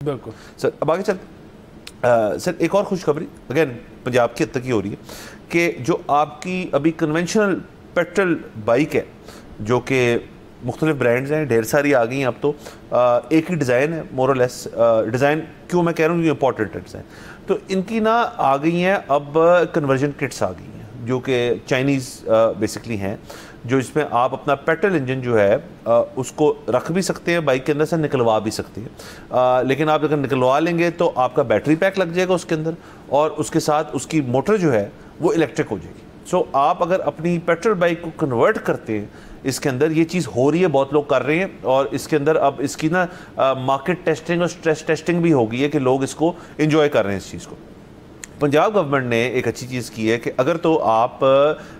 बिल्कुल सर। अब आगे चल सर, एक और खुशखबरी अगेन पंजाब की हद तक ही हो रही है कि जो आपकी अभी कन्वेंशनल पेट्रोल बाइक है, जो कि मुख्तलिफ ब्रांड्स हैं, ढेर सारी आ गई हैं अब तो, एक ही डिज़ाइन है मोर और लेस। डिज़ाइन क्यों मैं कह रहा हूँ, ये इंपॉर्टेंट डिज़ाइन, तो इनकी ना आ गई हैं अब कन्वर्जन किट्स आ गई हैं जो कि चाइनीज़ बेसिकली हैं, जो इसमें आप अपना पेट्रोल इंजन जो है उसको रख भी सकते हैं, बाइक के अंदर से निकलवा भी सकते हैं। लेकिन आप अगर निकलवा लेंगे तो आपका बैटरी पैक लग जाएगा उसके अंदर, और उसके साथ उसकी मोटर जो है वो इलेक्ट्रिक हो जाएगी। सो आप अगर अपनी पेट्रोल बाइक को कन्वर्ट करते हैं, इसके अंदर ये चीज़ हो रही है, बहुत लोग कर रहे हैं, और इसके अंदर अब इसकी ना मार्केट टेस्टिंग और स्ट्रेस टेस्टिंग भी हो गई है कि लोग इसको इंजॉय कर रहे हैं इस चीज़ को। पंजाब गवर्नमेंट ने एक अच्छी चीज़ की है कि अगर तो आप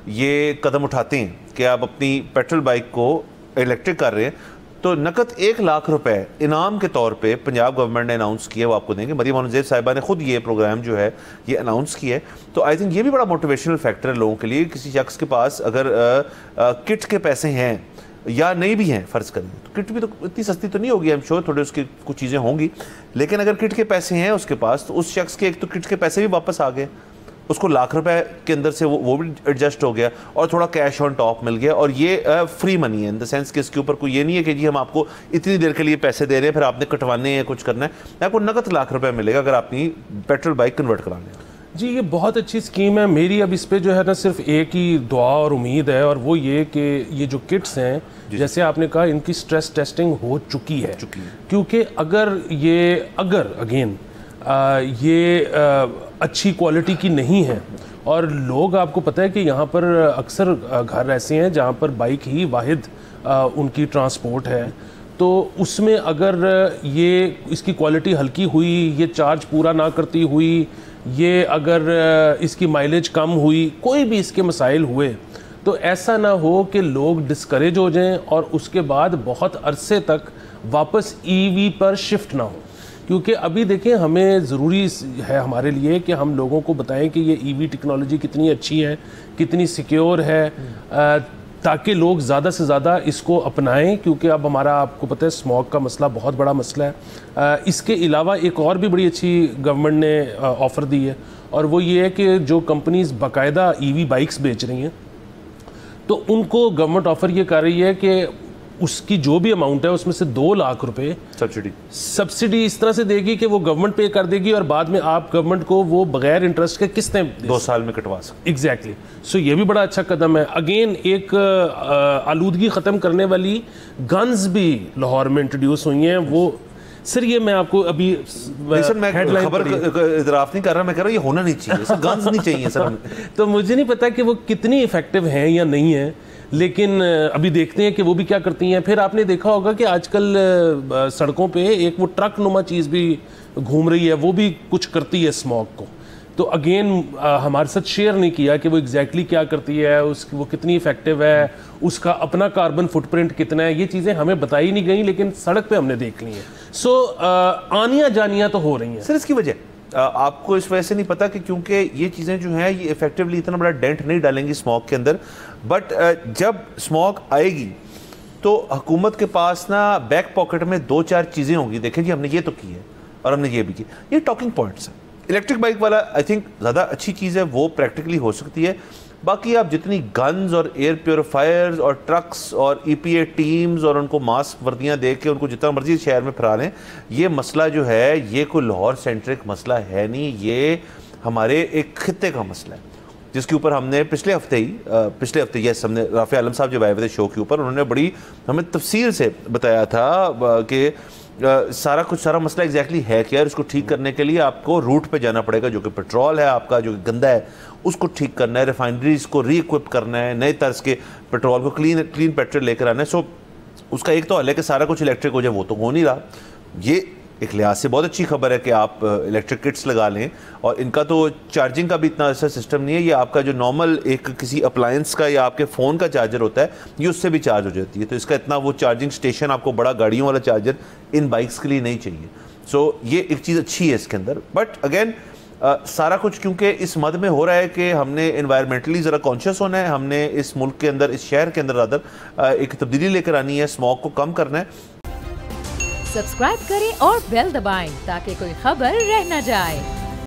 ये कदम उठाते हैं कि आप अपनी पेट्रोल बाइक को इलेक्ट्रिक कर रहे हैं, तो नकद 1 लाख रुपए इनाम के तौर पे पंजाब गवर्नमेंट ने अनाउंस किया, वो आपको देंगे। मरियम औरंगज़ेब साहिबा ने खुद ये प्रोग्राम जो है ये अनाउंस किया है। तो आई थिंक ये भी बड़ा मोटिवेशनल फैक्टर है लोगों के लिए। किसी शख्स के पास अगर किट के पैसे हैं या नहीं भी हैं, फ़र्ज़ करें, तो किट भी तो इतनी सस्ती तो नहीं होगी, आई एम श्योर थोड़े उसकी कुछ चीज़ें होंगी, लेकिन अगर किट के पैसे हैं उसके पास, तो उस शख्स के एक तो किट के पैसे भी वापस आ गए, उसको लाख रुपए के अंदर से वो भी एडजस्ट हो गया, और थोड़ा कैश ऑन टॉप मिल गया। और ये फ्री मनी है इन द सेंस कि इसके ऊपर कोई ये नहीं है कि जी हम आपको इतनी देर के लिए पैसे दे रहे हैं, फिर आपने कटवाने हैं, कुछ करना है। आपको नकद लाख रुपए मिलेगा अगर अपनी पेट्रोल बाइक कन्वर्ट कराने हैं। जी, ये बहुत अच्छी स्कीम है। मेरी अब इस पे जो है ना सिर्फ एक ही दुआ और उम्मीद है, और वो ये कि ये जो किट्स हैं, जैसे आपने कहा, इनकी स्ट्रेस टेस्टिंग हो चुकी है। क्योंकि अगर अगेन ये अच्छी क्वालिटी की नहीं है, और लोग, आपको पता है कि यहाँ पर अक्सर घर ऐसे हैं जहाँ पर बाइक ही वाहिद उनकी ट्रांसपोर्ट है, तो उसमें अगर ये इसकी क्वालिटी हल्की हुई, ये चार्ज पूरा ना करती हुई, ये अगर इसकी माइलेज कम हुई, कोई भी इसके मसाइल हुए, तो ऐसा ना हो कि लोग डिस्करेज हो जाएं और उसके बाद बहुत अरसे तक वापस ईवी पर शिफ्ट ना हो। क्योंकि अभी देखें, हमें ज़रूरी है हमारे लिए कि हम लोगों को बताएं कि ये ईवी टेक्नोलॉजी कितनी अच्छी है, कितनी सिक्योर है, ताकि लोग ज़्यादा से ज़्यादा इसको अपनाएं। क्योंकि अब हमारा, आपको पता है, स्मॉग का मसला बहुत बड़ा मसला है। इसके अलावा एक और भी बड़ी अच्छी गवर्नमेंट ने ऑफ़र दी है, और वो ये है कि जो कंपनीज़ बाकायदा ईवी बाइक्स बेच रही हैं, तो उनको गवर्नमेंट ऑफ़र ये कर रही है कि उसकी जो भी अमाउंट है उसमें से 2 लाख रुपए सब्सिडी इस तरह से देगी कि वो गवर्नमेंट पे कर देगी, और बाद में आप गवर्नमेंट को वो बगैर इंटरेस्ट के किस्तें 2 साल में कटवा सकते। एग्जैक्टली। सो ये भी बड़ा अच्छा कदम है। अगेन एक आलूदगी ख़त्म करने वाली गन्स भी लाहौर में इंट्रोड्यूस हुई हैं। वो सर, ये मैं आपको अभी सर, मैं खबर इतराफ़ नहीं कर रहा, मैं कह रहा हूँ ये होना नहीं चाहिए सर, गन्स नहीं चाहिए सर। तो मुझे नहीं पता कि वो कितनी इफेक्टिव हैं या नहीं है, लेकिन अभी देखते हैं कि वो भी क्या करती हैं। फिर आपने देखा होगा कि आजकल सड़कों पे एक वो ट्रक नुमा चीज़ भी घूम रही है, वो भी कुछ करती है स्मॉग को। तो अगेन हमारे साथ शेयर नहीं किया कि वो एग्जैक्टली क्या करती है, उसकी वो कितनी इफेक्टिव है, उसका अपना कार्बन फुटप्रिंट कितना है, ये चीज़ें हमें बताई नहीं गई, लेकिन सड़क पे हमने देख ली हैं। सो आनियाँ जानियाँ तो हो रही हैं। सर, इसकी वजह आपको इस वजह से नहीं पता कि क्योंकि ये चीज़ें जो हैं ये इफेक्टिवली इतना बड़ा डेंट नहीं डालेंगी स्मॉग के अंदर, बट जब स्मॉग आएगी तो हुकूमत के पास ना बैक पॉकेट में 2-4 चीज़ें होंगी, देखें जी हमने ये तो की है और हमने ये भी की। ये टॉकिंग पॉइंट्स हैं। इलेक्ट्रिक बाइक वाला आई थिंक ज़्यादा अच्छी चीज़ है, वो प्रैक्टिकली हो सकती है। बाकी आप जितनी गन्स और एयर प्योरीफायर्स और ट्रक्स और EPA टीम्स और उनको मास्क वर्दियाँ दे के उनको जितना मर्जी शहर में फैला लें, ये मसला जो है ये कोई लाहौर सेंट्रिक मसला है नहीं, ये हमारे एक खित्ते का मसला है, जिसके ऊपर हमने पिछले हफ्ते यस, हमने राफ़ी आलम साहब जब आए हुए थे शो के ऊपर, उन्होंने बड़ी हमें तफसील से बताया था कि सारा मसला एग्जैक्टली है क्या है। उसको ठीक करने के लिए आपको रूट पे जाना पड़ेगा, जो कि पेट्रोल है आपका जो गंदा है उसको ठीक करना है, रिफाइनरीज को री-इक्विप करना है, नए तर्ज के पेट्रोल को क्लीन पेट्रोल लेकर आना है। सो उसका एक तो हल है कि सारा कुछ इलेक्ट्रिक हो जाए, वो तो हो नहीं रहा। ये एक लिहाज से बहुत अच्छी खबर है कि आप इलेक्ट्रिक किट्स लगा लें, और इनका तो चार्जिंग का भी इतना अच्छा सिस्टम नहीं है। ये आपका जो नॉर्मल एक किसी अप्लायंस का या आपके फ़ोन का चार्जर होता है, ये उससे भी चार्ज हो जाती है। तो इसका इतना वो चार्जिंग स्टेशन आपको बड़ा गाड़ियों वाला चार्जर इन बाइक्स के लिए नहीं चाहिए। सो ये एक चीज़ अच्छी है इसके अंदर। बट अगेन सारा कुछ क्योंकि इस मद में हो रहा है कि हमने इन्वायरमेंटली ज़रा कॉन्शियस होना है, हमने इस मुल्क के अंदर, इस शहर के अंदर रादर एक तब्दीली लेकर आनी है, स्मॉग को कम करना है। सब्सक्राइब करें और बेल दबाएं ताकि कोई खबर रह न जाए।